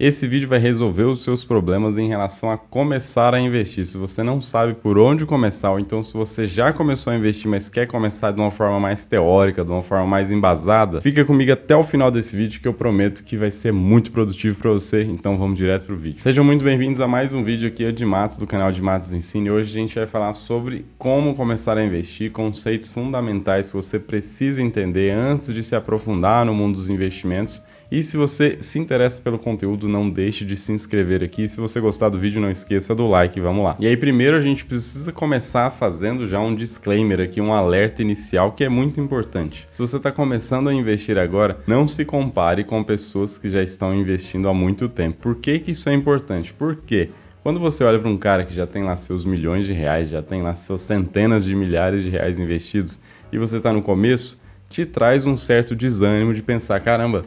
Esse vídeo vai resolver os seus problemas em relação a começar a investir. Se você não sabe por onde começar, ou então se você já começou a investir, mas quer começar de uma forma mais teórica, de uma forma mais embasada, fica comigo até o final desse vídeo que eu prometo que vai ser muito produtivo para você. Então vamos direto pro vídeo. Sejam muito bem-vindos a mais um vídeo aqui, eu de Matos, do canal de Matos Ensina. Hoje a gente vai falar sobre como começar a investir, conceitos fundamentais que você precisa entender antes de se aprofundar no mundo dos investimentos. E se você se interessa pelo conteúdo, não deixe de se inscrever aqui. Se você gostar do vídeo, não esqueça do like, vamos lá. E aí primeiro a gente precisa começar fazendo já um disclaimer aqui, um alerta inicial que é muito importante. Se você está começando a investir agora, não se compare com pessoas que já estão investindo há muito tempo. Por que que isso é importante? Porque quando você olha para um cara que já tem lá seus milhões de reais, já tem lá seus centenas de milhares de reais investidos, e você está no começo, te traz um certo desânimo de pensar, caramba,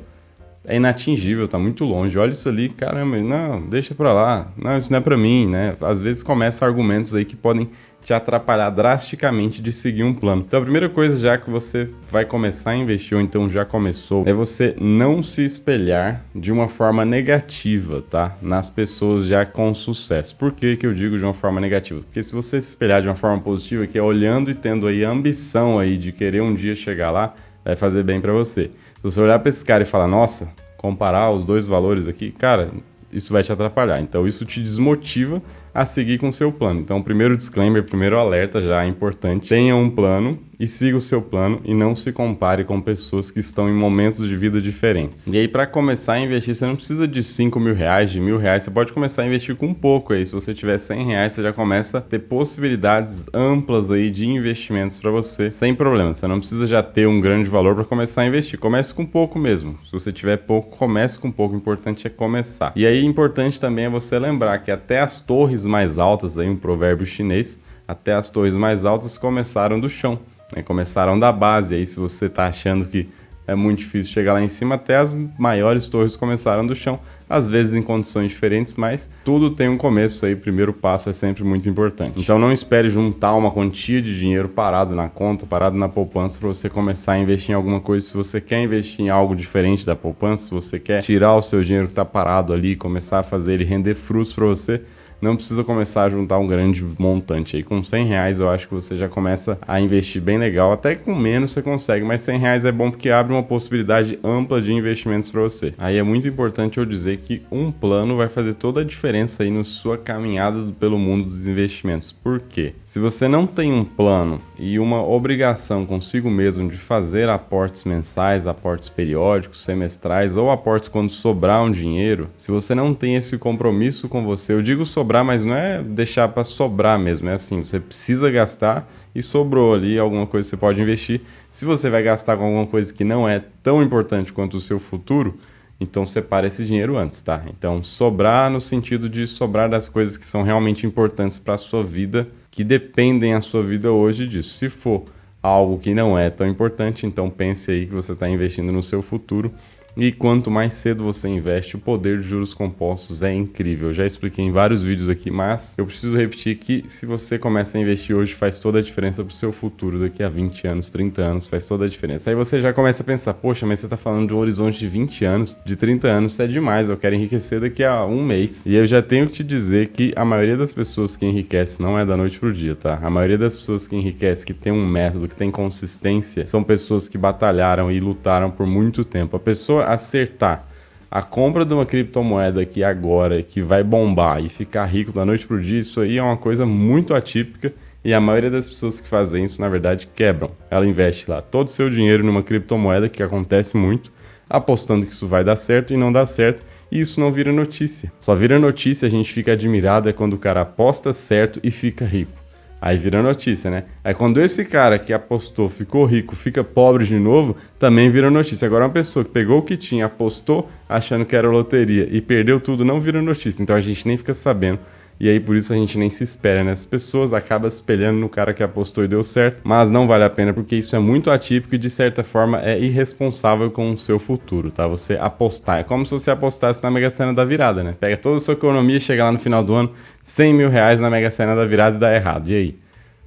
é inatingível, tá muito longe, olha isso ali, caramba, não, deixa pra lá, não, isso não é pra mim, né? Às vezes começam argumentos aí que podem te atrapalhar drasticamente de seguir um plano. Então a primeira coisa já que você vai começar a investir, ou então já começou, é você não se espelhar de uma forma negativa, tá? Nas pessoas já com sucesso. Por que que eu digo de uma forma negativa? Porque se você se espelhar de uma forma positiva, que é olhando e tendo aí a ambição aí de querer um dia chegar lá, vai fazer bem pra você. Se você olhar para esse cara e falar, nossa, comparar os dois valores aqui, cara, isso vai te atrapalhar. Então isso te desmotiva a seguir com o seu plano. Então o primeiro disclaimer, primeiro alerta já é importante. Tenha um plano e siga o seu plano e não se compare com pessoas que estão em momentos de vida diferentes. E aí para começar a investir, você não precisa de 5 mil reais, de R$1.000, você pode começar a investir com um pouco aí. Se você tiver 100 reais, você já começa a ter possibilidades amplas aí de investimentos para você, sem problema. Você não precisa já ter um grande valor para começar a investir. Comece com pouco mesmo. Se você tiver pouco, comece com pouco. O importante é começar. E aí importante também é você lembrar que até as torres mais altas, aí um provérbio chinês, até as torres mais altas começaram do chão, né? Começaram da base. Aí se você está achando que é muito difícil chegar lá em cima, até as maiores torres começaram do chão, às vezes em condições diferentes, mas tudo tem um começo aí, o primeiro passo é sempre muito importante. Então não espere juntar uma quantia de dinheiro parado na conta, parado na poupança para você começar a investir em alguma coisa. Se você quer investir em algo diferente da poupança, se você quer tirar o seu dinheiro que está parado ali e começar a fazer ele render frutos para você, não precisa começar a juntar um grande montante aí. Com 100 reais eu acho que você já começa a investir bem legal. Até com menos você consegue, mas 100 reais é bom porque abre uma possibilidade ampla de investimentos para você. Aí é muito importante eu dizer que um plano vai fazer toda a diferença aí na sua caminhada pelo mundo dos investimentos. Por quê? Se você não tem um plano e uma obrigação consigo mesmo de fazer aportes mensais, aportes periódicos, semestrais ou aportes quando sobrar um dinheiro, se você não tem esse compromisso com você, eu digo sobrar, mas não é deixar para sobrar mesmo, é assim, você precisa gastar e sobrou ali alguma coisa que você pode investir. Se você vai gastar com alguma coisa que não é tão importante quanto o seu futuro, então separa esse dinheiro antes, tá? Então sobrar no sentido de sobrar das coisas que são realmente importantes para a sua vida, que dependem a sua vida hoje disso. Se for algo que não é tão importante, então pense aí que você está investindo no seu futuro. E quanto mais cedo você investe, o poder de juros compostos é incrível. Eu já expliquei em vários vídeos aqui, mas eu preciso repetir que se você começa a investir hoje, faz toda a diferença para o seu futuro. Daqui a 20 anos, 30 anos, faz toda a diferença. Aí você já começa a pensar, poxa, mas você está falando de um horizonte de 20 anos, de 30 anos, isso é demais, eu quero enriquecer daqui a um mês. E eu já tenho que te dizer que a maioria das pessoas que enriquece não é da noite pro dia, tá? A maioria das pessoas que enriquece, que tem um método, que tem consistência, são pessoas que batalharam e lutaram por muito tempo. A pessoa acertar a compra de uma criptomoeda aqui agora, que vai bombar e ficar rico da noite pro dia, isso aí é uma coisa muito atípica e a maioria das pessoas que fazem isso, na verdade, quebram. Ela investe lá todo o seu dinheiro numa criptomoeda, que acontece muito, apostando que isso vai dar certo e não dá certo, e isso não vira notícia. Só vira notícia, a gente fica admirado, é quando o cara aposta certo e fica rico. Aí vira notícia, né? Aí quando esse cara que apostou ficou rico, fica pobre de novo, também vira notícia. Agora uma pessoa que pegou o que tinha, apostou achando que era loteria e perdeu tudo, não vira notícia. Então a gente nem fica sabendo. E aí por isso a gente nem se espera, né? As pessoas acabam se espelhando no cara que apostou e deu certo, mas não vale a pena porque isso é muito atípico e de certa forma é irresponsável com o seu futuro, tá? Você apostar, é como se você apostasse na Mega Sena da virada, né? Pega toda a sua economia, chega lá no final do ano, 100 mil reais na Mega Sena da virada e dá errado. E aí?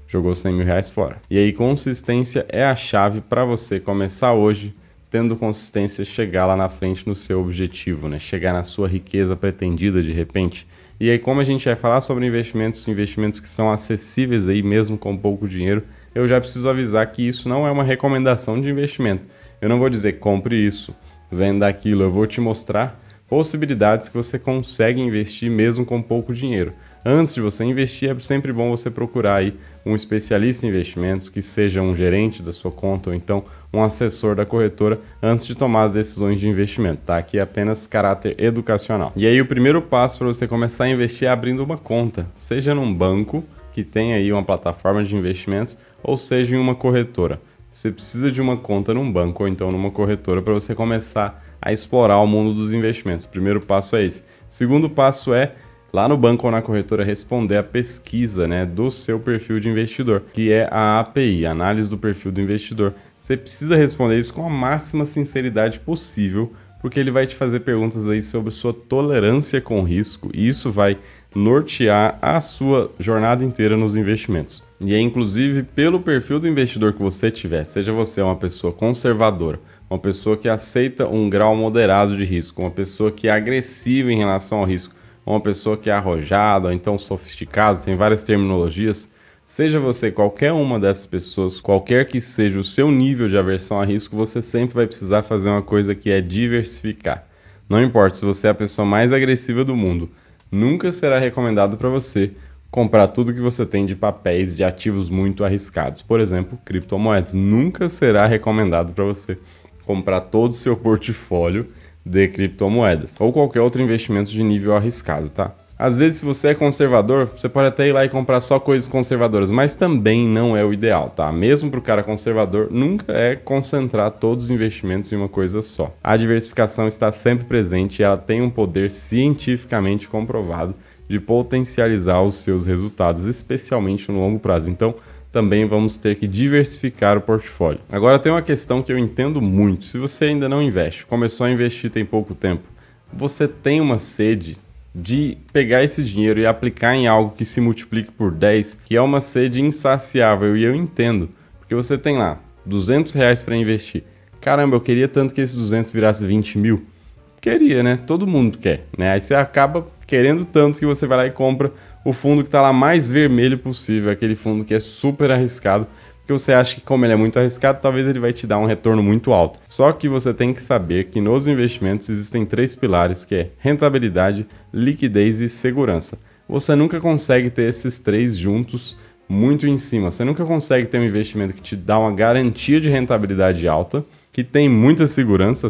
Jogou 100 mil reais fora. E aí consistência é a chave para você começar hoje, tendo consistência, chegar lá na frente no seu objetivo, né? Chegar na sua riqueza pretendida de repente. E aí, como a gente vai falar sobre investimentos que são acessíveis aí mesmo com pouco dinheiro, eu já preciso avisar que isso não é uma recomendação de investimento. Eu não vou dizer compre isso, venda aquilo, eu vou te mostrar possibilidades que você consegue investir mesmo com pouco dinheiro. Antes de você investir, é sempre bom você procurar aí um especialista em investimentos, que seja um gerente da sua conta ou então um assessor da corretora antes de tomar as decisões de investimento, tá? Aqui é apenas caráter educacional. E aí o primeiro passo para você começar a investir é abrindo uma conta, seja num banco que tem aí uma plataforma de investimentos ou seja em uma corretora. Você precisa de uma conta num banco ou então numa corretora para você começar a explorar o mundo dos investimentos. O primeiro passo é esse. Segundo passo é lá no banco ou na corretora responder a pesquisa, né, do seu perfil de investidor, que é a API, Análise do Perfil do Investidor. Você precisa responder isso com a máxima sinceridade possível, porque ele vai te fazer perguntas aí sobre sua tolerância com risco, e isso vai nortear a sua jornada inteira nos investimentos. E é inclusive pelo perfil do investidor que você tiver, seja você uma pessoa conservadora, uma pessoa que aceita um grau moderado de risco, uma pessoa que é agressiva em relação ao risco, uma pessoa que é arrojada ou então sofisticada, tem várias terminologias. Seja você qualquer uma dessas pessoas, qualquer que seja o seu nível de aversão a risco, você sempre vai precisar fazer uma coisa que é diversificar. Não importa se você é a pessoa mais agressiva do mundo, nunca será recomendado para você comprar tudo que você tem de papéis de ativos muito arriscados. Por exemplo, criptomoedas. Nunca será recomendado para você comprar todo o seu portfólio de criptomoedas ou qualquer outro investimento de nível arriscado, tá? Às vezes, se você é conservador, você pode até ir lá e comprar só coisas conservadoras, mas também não é o ideal, tá? Mesmo para o cara conservador, nunca é concentrar todos os investimentos em uma coisa só. A diversificação está sempre presente e ela tem um poder cientificamente comprovado de potencializar os seus resultados, especialmente no longo prazo. Então, também vamos ter que diversificar o portfólio. Agora tem uma questão que eu entendo muito. Se você ainda não investe, começou a investir tem pouco tempo, você tem uma sede de pegar esse dinheiro e aplicar em algo que se multiplique por 10, que é uma sede insaciável, e eu entendo, porque você tem lá R$ 200 para investir. Caramba, eu queria tanto que esses 200 virasse 20 mil. Queria, né? Todo mundo quer, né? Aí você acaba querendo tanto que você vai lá e compra o fundo que está lá mais vermelho possível, aquele fundo que é super arriscado, porque você acha que como ele é muito arriscado, talvez ele vai te dar um retorno muito alto. Só que você tem que saber que nos investimentos existem 3 pilares, que é rentabilidade, liquidez e segurança. Você nunca consegue ter esses 3 juntos muito em cima. Você nunca consegue ter um investimento que te dá uma garantia de rentabilidade alta, que tem muita segurança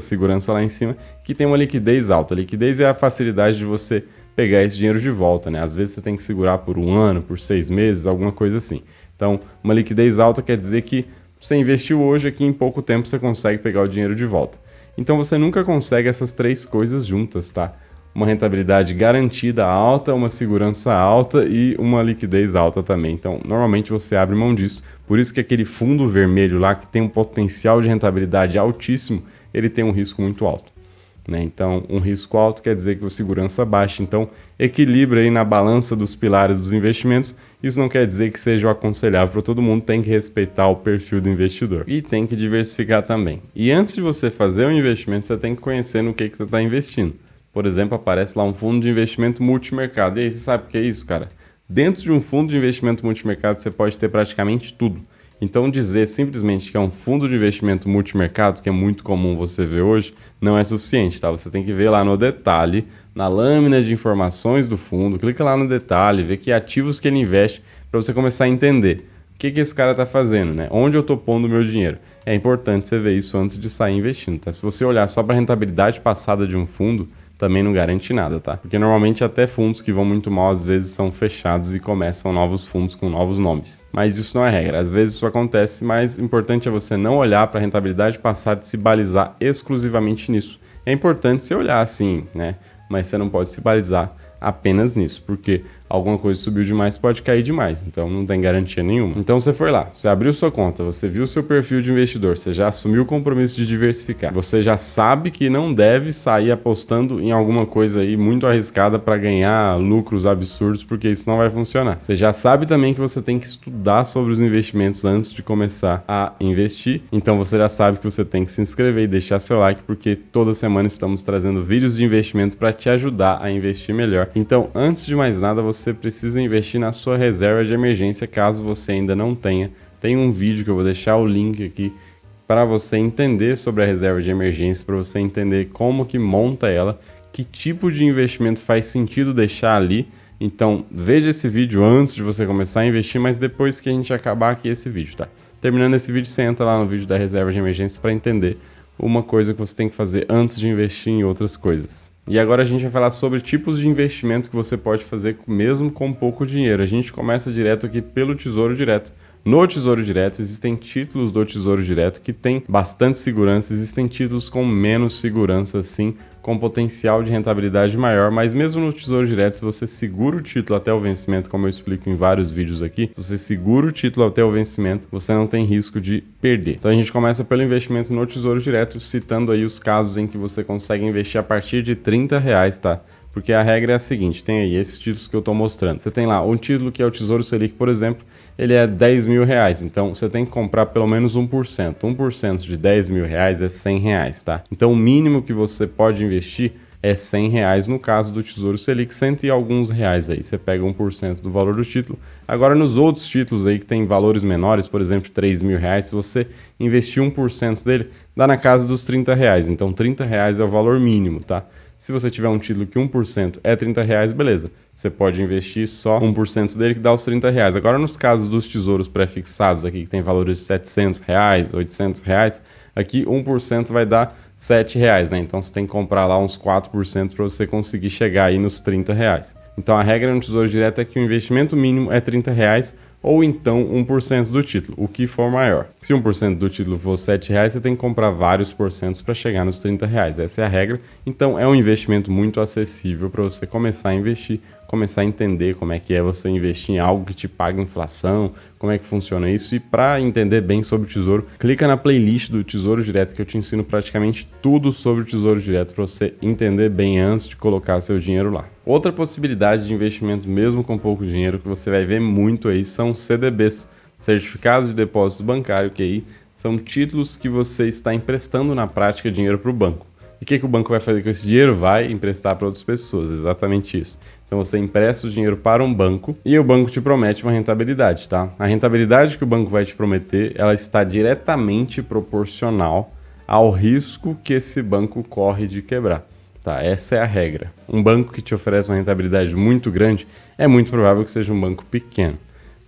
lá em cima, que tem uma liquidez alta. A liquidez é a facilidade de você pegar esse dinheiro de volta, né? Às vezes você tem que segurar por 1 ano, por 6 meses, alguma coisa assim. Então, uma liquidez alta quer dizer que você investiu hoje, aqui em pouco tempo você consegue pegar o dinheiro de volta. Então você nunca consegue essas 3 coisas juntas, tá? Uma rentabilidade garantida alta, uma segurança alta e uma liquidez alta também. Então, normalmente você abre mão disso. Por isso que aquele fundo vermelho lá, que tem um potencial de rentabilidade altíssimo, ele tem um risco muito alto, né? Então, um risco alto quer dizer que a segurança baixa. Então, equilibra aí na balança dos pilares dos investimentos. Isso não quer dizer que seja o aconselhável para todo mundo, tem que respeitar o perfil do investidor e tem que diversificar também. E antes de você fazer um investimento, você tem que conhecer no que você está investindo. Por exemplo, aparece lá um fundo de investimento multimercado. E aí, você sabe o que é isso, cara? Dentro de um fundo de investimento multimercado, você pode ter praticamente tudo. Então, dizer simplesmente que é um fundo de investimento multimercado, que é muito comum você ver hoje, não é suficiente, tá? Você tem que ver lá no detalhe, na lâmina de informações do fundo, clica lá no detalhe, vê que ativos que ele investe, para você começar a entender o que esse cara está fazendo, né? Onde eu estou pondo o meu dinheiro. É importante você ver isso antes de sair investindo, tá? Se você olhar só para a rentabilidade passada de um fundo, também não garante nada, tá? Porque normalmente até fundos que vão muito mal às vezes são fechados e começam novos fundos com novos nomes. Mas isso não é regra, às vezes isso acontece, mas o importante é você não olhar para a rentabilidade passada e se balizar exclusivamente nisso. É importante você olhar assim, né? Mas você não pode se balizar apenas nisso, porque alguma coisa subiu demais, pode cair demais, então não tem garantia nenhuma. Então você foi lá, você abriu sua conta, você viu o seu perfil de investidor, você já assumiu o compromisso de diversificar, você já sabe que não deve sair apostando em alguma coisa aí muito arriscada para ganhar lucros absurdos, porque isso não vai funcionar. Você já sabe também que você tem que estudar sobre os investimentos antes de começar a investir, então você já sabe que você tem que se inscrever e deixar seu like, porque toda semana estamos trazendo vídeos de investimentos para te ajudar a investir melhor. Então, antes de mais nada, você precisa investir na sua reserva de emergência, caso você ainda não tenha. Tem um vídeo que eu vou deixar o link aqui para você entender sobre a reserva de emergência, para você entender como que monta ela, que tipo de investimento faz sentido deixar ali. Então, veja esse vídeo antes de você começar a investir, mas depois que a gente acabar aqui esse vídeo, tá? Terminando esse vídeo, você entra lá no vídeo da reserva de emergência para entender uma coisa que você tem que fazer antes de investir em outras coisas. E agora a gente vai falar sobre tipos de investimentos que você pode fazer mesmo com pouco dinheiro. A gente começa direto aqui pelo Tesouro Direto. No Tesouro Direto existem títulos do Tesouro Direto que tem bastante segurança, existem títulos com menos segurança sim, com potencial de rentabilidade maior, mas mesmo no Tesouro Direto, se você segura o título até o vencimento, como eu explico em vários vídeos aqui, se você segura o título até o vencimento, você não tem risco de perder. Então a gente começa pelo investimento no Tesouro Direto, citando aí os casos em que você consegue investir a partir de R$30, tá? Porque a regra é a seguinte, tem aí esses títulos que eu estou mostrando. Você tem lá um título que é o Tesouro Selic, por exemplo, ele é R$10.000, então você tem que comprar pelo menos 1%. 1% de R$10.000 é R$100, tá? Então o mínimo que você pode investir é R$100 no caso do Tesouro Selic, cento e alguns reais aí, você pega 1% do valor do título. Agora nos outros títulos aí que tem valores menores, por exemplo, R$3.000, se você investir 1% dele, dá na casa dos R$30, então R$30 é o valor mínimo, tá? Se você tiver um título que 1% é R$30, beleza. Você pode investir só 1% dele que dá os R$30. Agora, nos casos dos tesouros pré-fixados aqui, que tem valores de R$700, R$800, aqui 1% vai dar R$7, né? Então, você tem que comprar lá uns 4% para você conseguir chegar aí nos R$30. Então, a regra no Tesouro Direto é que o investimento mínimo é R$30 ou então 1% do título, o que for maior. Se 1% do título for R$7, você tem que comprar vários porcentos para chegar nos R$30. Essa é a regra. Então é um investimento muito acessível para você começar a investir, começar a entender como é que é você investir em algo que te paga inflação, como é que funciona isso. E para entender bem sobre o Tesouro, clica na playlist do Tesouro Direto que eu te ensino praticamente tudo sobre o Tesouro Direto para você entender bem antes de colocar seu dinheiro lá. Outra possibilidade de investimento mesmo com pouco dinheiro que você vai ver muito aí são CDBs, Certificados de Depósito Bancário, que aí são títulos que você está emprestando na prática dinheiro para o banco. E o que o banco vai fazer com esse dinheiro? Vai emprestar para outras pessoas, exatamente isso. Então você empresta o dinheiro para um banco e o banco te promete uma rentabilidade, tá? A rentabilidade que o banco vai te prometer, ela está diretamente proporcional ao risco que esse banco corre de quebrar. Tá, essa é a regra. Um banco que te oferece uma rentabilidade muito grande, é muito provável que seja um banco pequeno.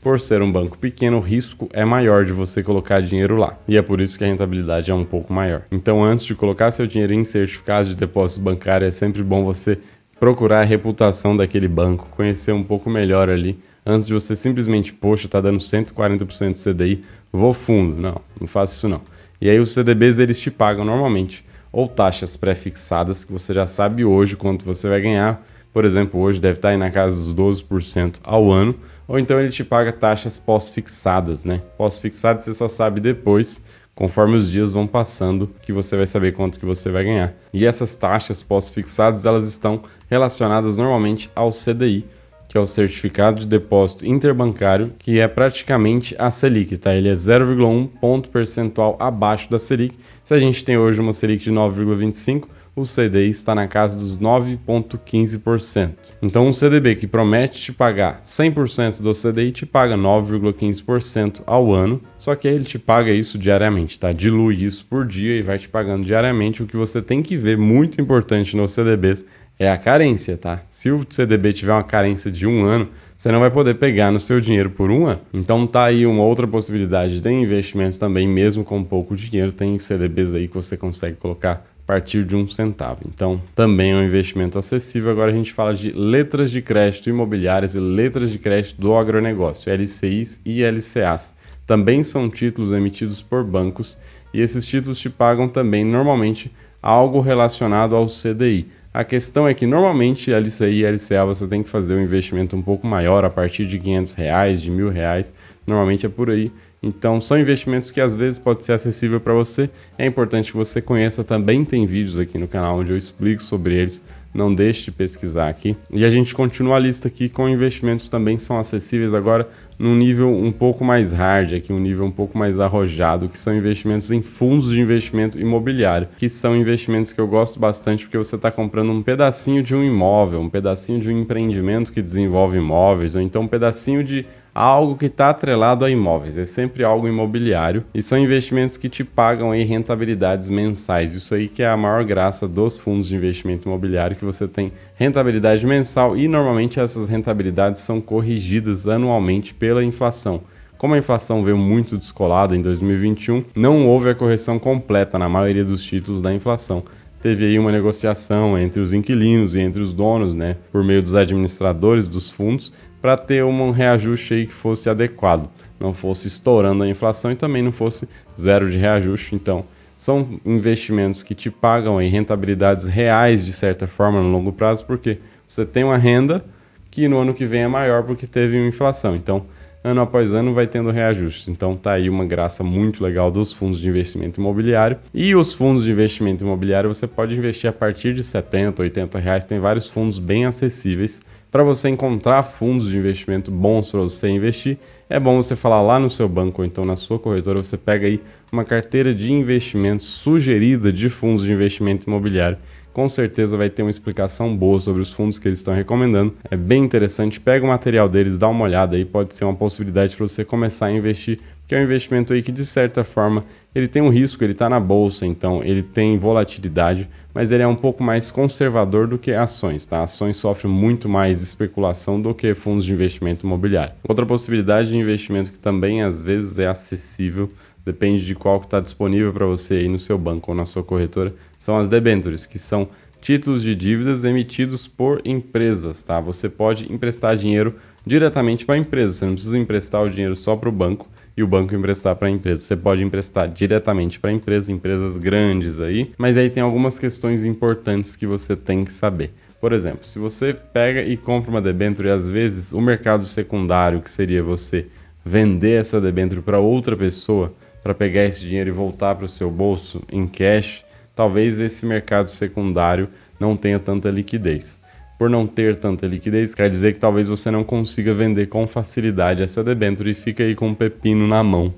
Por ser um banco pequeno, o risco é maior de você colocar dinheiro lá. E é por isso que a rentabilidade é um pouco maior. Então, antes de colocar seu dinheiro em certificados de depósitos bancários, é sempre bom você procurar a reputação daquele banco, conhecer um pouco melhor ali, antes de você simplesmente, poxa, tá dando 140% de CDI, vou fundo. Não, não faça isso não. E aí os CDBs, eles te pagam normalmente ou taxas pré-fixadas, que você já sabe hoje quanto você vai ganhar. Por exemplo, hoje deve estar aí na casa dos 12% ao ano. Ou então ele te paga taxas pós-fixadas, né? Pós-fixadas você só sabe depois, conforme os dias vão passando, que você vai saber quanto que você vai ganhar. E essas taxas pós-fixadas, elas estão relacionadas normalmente ao CDI, que é o Certificado de Depósito Interbancário, que é praticamente a Selic, tá? Ele é 0,1 ponto percentual abaixo da Selic. Se a gente tem hoje uma Selic de 9,25, o CDI está na casa dos 9,15%. Então um CDB que promete te pagar 100% do CDI te paga 9,15% ao ano, só que aí ele te paga isso diariamente, tá? Dilui isso por dia e vai te pagando diariamente. O que você tem que ver, muito importante nos CDBs, é a carência, tá? Se o CDB tiver uma carência de 1 ano, você não vai poder pegar no seu dinheiro por 1 ano. Então tá aí uma outra possibilidade de investimento também, mesmo com pouco dinheiro. Tem CDBs aí que você consegue colocar a partir de 1 centavo. Então também é um investimento acessível. Agora a gente fala de letras de crédito imobiliárias e letras de crédito do agronegócio, LCIs e LCAs. Também são títulos emitidos por bancos e esses títulos te pagam também normalmente algo relacionado ao CDI. A questão é que normalmente LCI e LCA você tem que fazer um investimento um pouco maior, a partir de R$ 500, de R$ 1.000, normalmente é por aí. Então são investimentos que às vezes pode ser acessível para você, é importante que você conheça, também tem vídeos aqui no canal onde eu explico sobre eles, não deixe de pesquisar aqui. E a gente continua a lista aqui com investimentos também que são acessíveis agora num nível um pouco mais hard, aqui um nível um pouco mais arrojado, que são investimentos em fundos de investimento imobiliário, que são investimentos que eu gosto bastante porque você está comprando um pedacinho de um imóvel, um pedacinho de um empreendimento que desenvolve imóveis, ou então um pedacinho de algo que está atrelado a imóveis, é sempre algo imobiliário e são investimentos que te pagam aí rentabilidades mensais. Isso aí que é a maior graça dos fundos de investimento imobiliário, que você tem rentabilidade mensal e normalmente essas rentabilidades são corrigidas anualmente pela inflação. Como a inflação veio muito descolada em 2021, não houve a correção completa na maioria dos títulos da inflação. Teve aí uma negociação entre os inquilinos e entre os donos, né, por meio dos administradores dos fundos, para ter um reajuste aí que fosse adequado, não fosse estourando a inflação e também não fosse zero de reajuste. Então, são investimentos que te pagam aí rentabilidades reais de certa forma no longo prazo, porque você tem uma renda que no ano que vem é maior porque teve uma inflação. Então, ano após ano vai tendo reajustes. Então tá aí uma graça muito legal dos fundos de investimento imobiliário. E os fundos de investimento imobiliário você pode investir a partir de R$ 70, R$ 80. Tem vários fundos bem acessíveis. Para você encontrar fundos de investimento bons para você investir, é bom você falar lá no seu banco ou então na sua corretora, você pega aí uma carteira de investimentos sugerida de fundos de investimento imobiliário. Com certeza vai ter uma explicação boa sobre os fundos que eles estão recomendando. É bem interessante, pega o material deles, dá uma olhada aí, pode ser uma possibilidade para você começar a investir, que é um investimento aí que de certa forma ele tem um risco, ele está na bolsa, então ele tem volatilidade, mas ele é um pouco mais conservador do que ações, tá? Ações sofrem muito mais especulação do que fundos de investimento imobiliário. Outra possibilidade de investimento que também às vezes é acessível, depende de qual que está disponível para você aí no seu banco ou na sua corretora, são as debêntures, que são títulos de dívidas emitidos por empresas, tá? Você pode emprestar dinheiro diretamente para a empresa, você não precisa emprestar o dinheiro só para o banco e o banco emprestar para a empresa. Você pode emprestar diretamente para a empresa, empresas grandes aí, mas aí tem algumas questões importantes que você tem que saber. Por exemplo, se você pega e compra uma debênture, às vezes o mercado secundário, que seria você vender essa debênture para outra pessoa, para pegar esse dinheiro e voltar para o seu bolso em cash, talvez esse mercado secundário não tenha tanta liquidez. Por não ter tanta liquidez, quer dizer que talvez você não consiga vender com facilidade essa debênture e fica aí com um pepino na mão.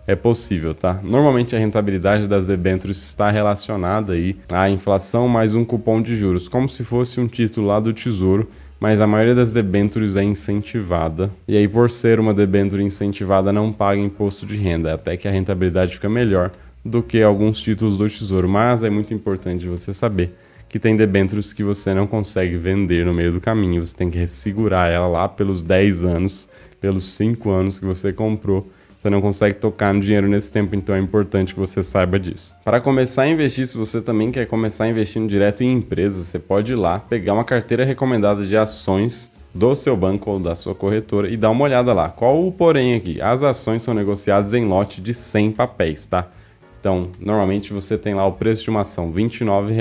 É possível, tá? Normalmente a rentabilidade das debêntures está relacionada aí à inflação mais um cupom de juros, como se fosse um título lá do Tesouro, mas a maioria das debêntures é incentivada. E aí, por ser uma debênture incentivada, não paga imposto de renda, até que a rentabilidade fica melhor do que alguns títulos do Tesouro. Mas é muito importante você saber que tem debêntures que você não consegue vender no meio do caminho, você tem que ressegurar ela lá pelos 10 anos, pelos 5 anos que você comprou. Você não consegue tocar no dinheiro nesse tempo, então é importante que você saiba disso. Para começar a investir, se você também quer começar investindo direto em empresas, você pode ir lá, pegar uma carteira recomendada de ações do seu banco ou da sua corretora e dar uma olhada lá. Qual o porém aqui? As ações são negociadas em lote de 100 papéis, tá? Então, normalmente você tem lá o preço de uma ação, R$ 29.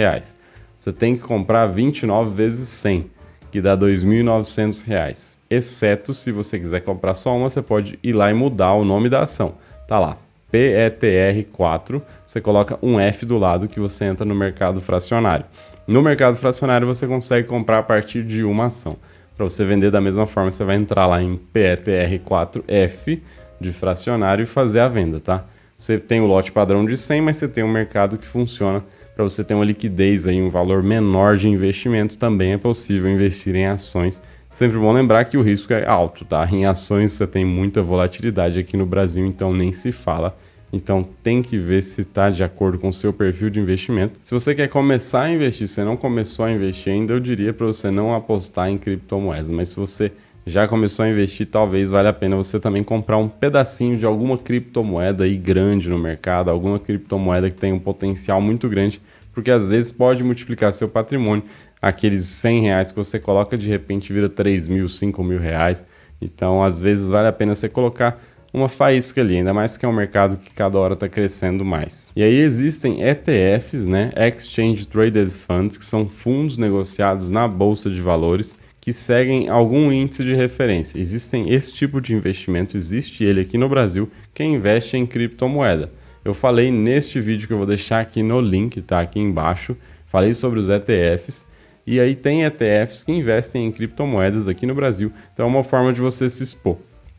Você tem que comprar 29 vezes 100, que dá R$ 2.900. Exceto se você quiser comprar só uma, você pode ir lá e mudar o nome da ação. Tá lá, PETR4, você coloca um F do lado que você entra no mercado fracionário. No mercado fracionário você consegue comprar a partir de uma ação. Para você vender da mesma forma, você vai entrar lá em PETR4F de fracionário e fazer a venda, tá? Você tem o lote padrão de 100, mas você tem um mercado que funciona para você ter uma liquidez aí, um valor menor de investimento. Também é possível investir em ações. Sempre bom lembrar que o risco é alto, tá? Em ações você tem muita volatilidade aqui no Brasil, então nem se fala. Então tem que ver se está de acordo com o seu perfil de investimento. Se você quer começar a investir, você não começou a investir ainda, eu diria para você não apostar em criptomoedas. Mas se você já começou a investir, talvez valha a pena você também comprar um pedacinho de alguma criptomoeda aí grande no mercado, alguma criptomoeda que tem um potencial muito grande, porque às vezes pode multiplicar seu patrimônio. Aqueles R$ 100 que você coloca, de repente vira 3 mil, 5 mil reais. Então, às vezes vale a pena você colocar uma faísca ali, ainda mais que é um mercado que cada hora está crescendo mais. E aí existem ETFs, né, Exchange Traded Funds, que são fundos negociados na bolsa de valores que seguem algum índice de referência. Existem esse tipo de investimento, existe ele aqui no Brasil, que investe em criptomoeda. Eu falei neste vídeo que eu vou deixar aqui no link, tá aqui embaixo, falei sobre os ETFs. E aí tem ETFs que investem em criptomoedas aqui no Brasil, então é uma forma de você se expor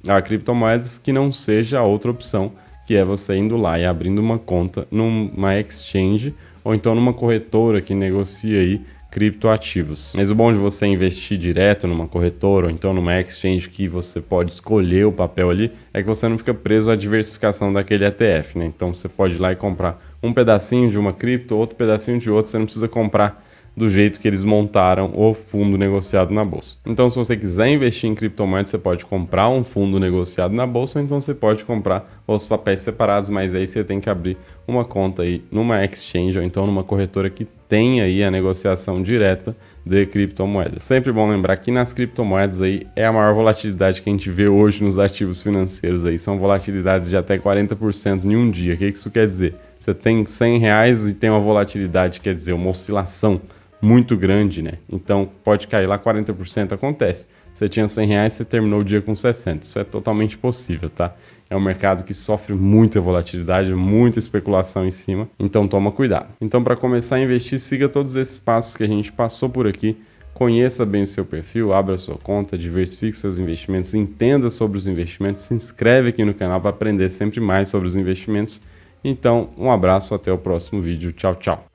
a criptomoedas que não seja a outra opção, que é você indo lá e abrindo uma conta numa exchange ou então numa corretora que negocia aí criptoativos. Mas o bom de você investir direto numa corretora ou então numa exchange que você pode escolher o papel ali é que você não fica preso à diversificação daquele ETF, né? Então você pode ir lá e comprar um pedacinho de uma cripto, outro pedacinho de outro, você não precisa comprar do jeito que eles montaram o fundo negociado na bolsa. Então, se você quiser investir em criptomoedas, você pode comprar um fundo negociado na bolsa, ou então você pode comprar os papéis separados, mas aí você tem que abrir uma conta aí numa exchange ou então numa corretora que tem aí a negociação direta de criptomoedas. Sempre bom lembrar que nas criptomoedas aí é a maior volatilidade que a gente vê hoje nos ativos financeiros aí, são volatilidades de até 40% em um dia. O que isso quer dizer? Você tem R$100 e tem uma volatilidade, quer dizer, uma oscilação muito grande, né? Então pode cair lá 40%, acontece. Você tinha R$100, você terminou o dia com 60. Isso é totalmente possível, tá? É um mercado que sofre muita volatilidade, muita especulação em cima, então toma cuidado. Então, para começar a investir, siga todos esses passos que a gente passou por aqui. Conheça bem o seu perfil, abra a sua conta, diversifique seus investimentos, entenda sobre os investimentos, se inscreve aqui no canal para aprender sempre mais sobre os investimentos. Então, um abraço, até o próximo vídeo. Tchau, tchau.